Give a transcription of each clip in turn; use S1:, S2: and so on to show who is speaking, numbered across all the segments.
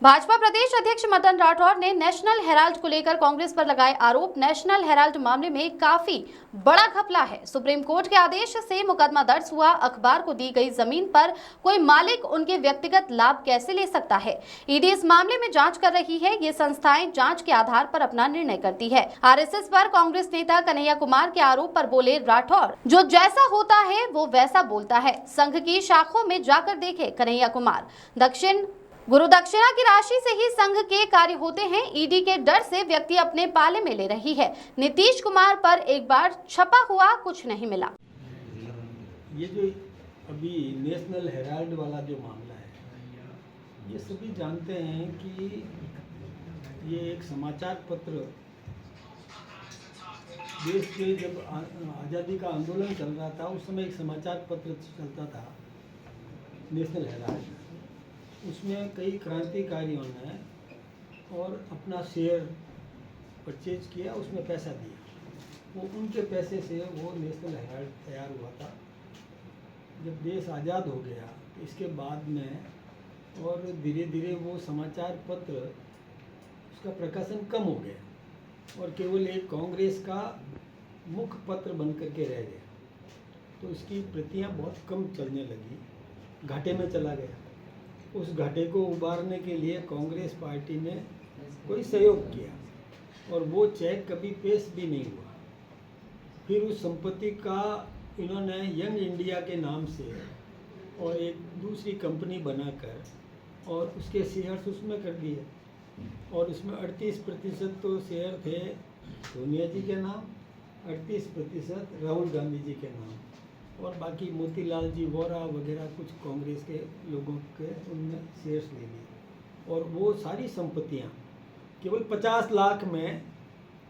S1: भाजपा प्रदेश अध्यक्ष मदन राठौर ने national Herald को लेकर कांग्रेस पर लगाए आरोप। नेशनल हेराल्ड मामले में काफी बड़ा घपला है। सुप्रीम कोर्ट के आदेश से मुकदमा दर्ज हुआ। अखबार को दी गई जमीन पर कोई मालिक उनके व्यक्तिगत लाभ कैसे ले सकता है? ईडी इस मामले में जांच कर रही है। ये संस्थाएं जांच के आधार पर अपना निर्णय करती है। आरएसएस पर कांग्रेस नेता कन्हैया कुमार के आरोप पर बोले राठौर, जो जैसा होता है वो वैसा बोलता है। संघ की शाखों में जाकर देखे कन्हैया कुमार। गुरु दक्षिणा की राशि से ही संघ के कार्य होते हैं। ईडी के डर से व्यक्ति अपने पाले में ले रही है। नीतीश कुमार पर एक बार छपा हुआ कुछ नहीं मिला।
S2: ये जो अभी नेशनल हेराल्ड वाला जो मामला है, ये सभी जानते हैं कि ये एक समाचार पत्र, देश के जब आज़ादी का आंदोलन चल रहा था उस समय एक समाचार पत्र चलता था नेशनल हेराल्ड। उसमें कई क्रांतिकारियों ने और अपना शेयर परचेज किया, उसमें पैसा दिया। वो उनके पैसे से वो नेशनल हेराल्ड तैयार हुआ था। जब देश आज़ाद हो गया तो इसके बाद में और धीरे धीरे वो समाचार पत्र, उसका प्रकाशन कम हो गया और केवल एक कांग्रेस का मुख्य पत्र बन करके रह गया। तो इसकी प्रतियां बहुत कम चलने लगी, घाटे में चला गया। उस घाटे को उबारने के लिए कांग्रेस पार्टी ने कोई सहयोग किया और वो चेक कभी पेश भी नहीं हुआ। फिर उस संपत्ति का इन्होंने यंग इंडिया के नाम से और एक दूसरी कंपनी बनाकर और उसके शेयर्स उसमें कर दिए और उसमें 38% तो शेयर थे सोनिया जी के नाम, 38% राहुल गांधी जी के नाम और बाकी मोतीलाल जी वोरा वगैरह कुछ कांग्रेस के लोगों के उनने शेयर्स ले लिए। और वो सारी संपत्तियां केवल 50 लाख में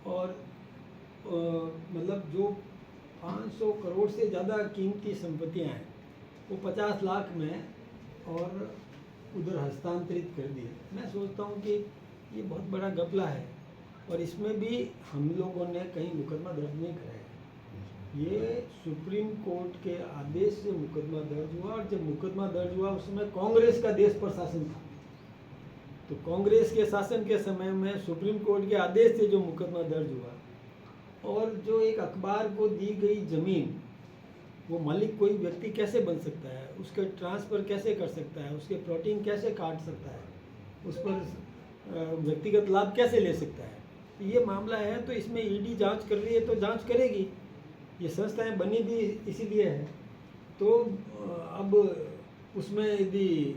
S2: और मतलब जो 500 करोड़ से ज़्यादा कीमती संपत्तियां हैं वो 50 लाख में और उधर हस्तांतरित कर दिए। मैं सोचता हूँ कि ये बहुत बड़ा घपला है और इसमें भी हम लोगों ने कहीं मुकदमा दर्ज नहीं कराया। ये सुप्रीम कोर्ट के आदेश से मुकदमा दर्ज हुआ और जब मुकदमा दर्ज हुआ उस समय कांग्रेस का देश पर शासन था। तो कांग्रेस के शासन के समय में सुप्रीम कोर्ट के आदेश से जो मुकदमा दर्ज हुआ और जो एक अखबार को दी गई जमीन, वो मालिक कोई व्यक्ति कैसे बन सकता है, उसका ट्रांसफ़र कैसे कर सकता है, उसके प्लॉटिंग कैसे काट सकता है, उस पर व्यक्तिगत लाभ कैसे ले सकता है। तो ये मामला है। तो इसमें ईडी जांच कर रही है तो जांच करेगी। ये संस्थाएं बनी भी इसीलिए है। तो अब उसमें यदि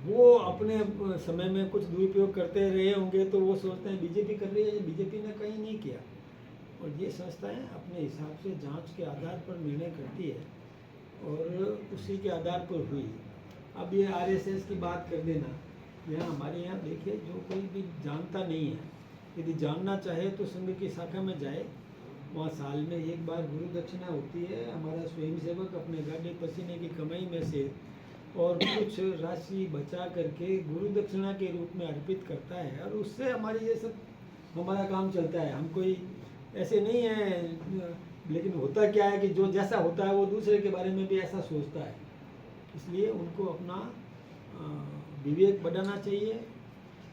S2: वो अपने समय में कुछ दुरुपयोग करते रहे होंगे तो वो सोचते हैं बीजेपी कर रही है। बीजेपी ने कहीं नहीं किया और ये संस्थाएं अपने हिसाब से जांच के आधार पर निर्णय करती है और उसी के आधार पर हुई। अब ये आरएसएस की बात कर देना, यहाँ हमारे यहाँ देखिए, जो कोई भी जानता नहीं है, यदि जानना चाहे तो संघ की शाखा में जाए। वहाँ साल में एक बार गुरु दक्षिणा होती है। हमारा स्वयंसेवक अपने गाढ़े पसीने की कमाई में से और कुछ राशि बचा करके गुरु दक्षिणा के रूप में अर्पित करता है और उससे हमारी ये सब हमारा काम चलता है। हम कोई ऐसे नहीं है, लेकिन होता क्या है कि जो जैसा होता है वो दूसरे के बारे में भी ऐसा सोचता है। इसलिए उनको अपना विवेक बढ़ाना चाहिए,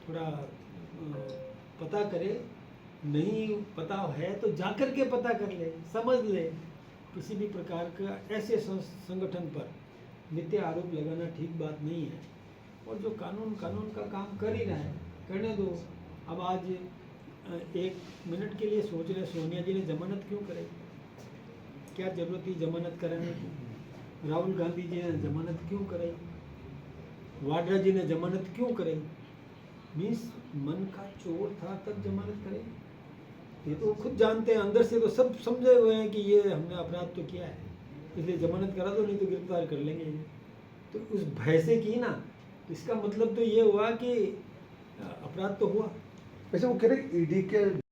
S2: थोड़ा पता करे। नहीं पता है तो जाकर के पता कर ले, समझ ले। किसी भी प्रकार का ऐसे संगठन पर नित्य आरोप लगाना ठीक बात नहीं है। और जो कानून का काम कर ही रहा है, करने दो। अब आज 1 मिनट के लिए सोच रहे सोनिया जी ने जमानत क्यों कराई, क्या जरूरत थी जमानत कराने की? राहुल गांधी जी ने जमानत क्यों कराई? वाड्रा जी ने जमानत क्यों कराई? मीन्स मन का चोर था तब जमानत करे। ये तो खुद जानते हैं, अंदर से तो सब समझे हुए हैं कि ये हमने अपराध तो किया है, इसलिए जमानत करा दो, नहीं तो गिरफ्तार कर लेंगे। तो उस भय से की ना, इसका मतलब तो ये हुआ कि अपराध तो हुआ।
S3: वैसे वो कह रहे ईडी के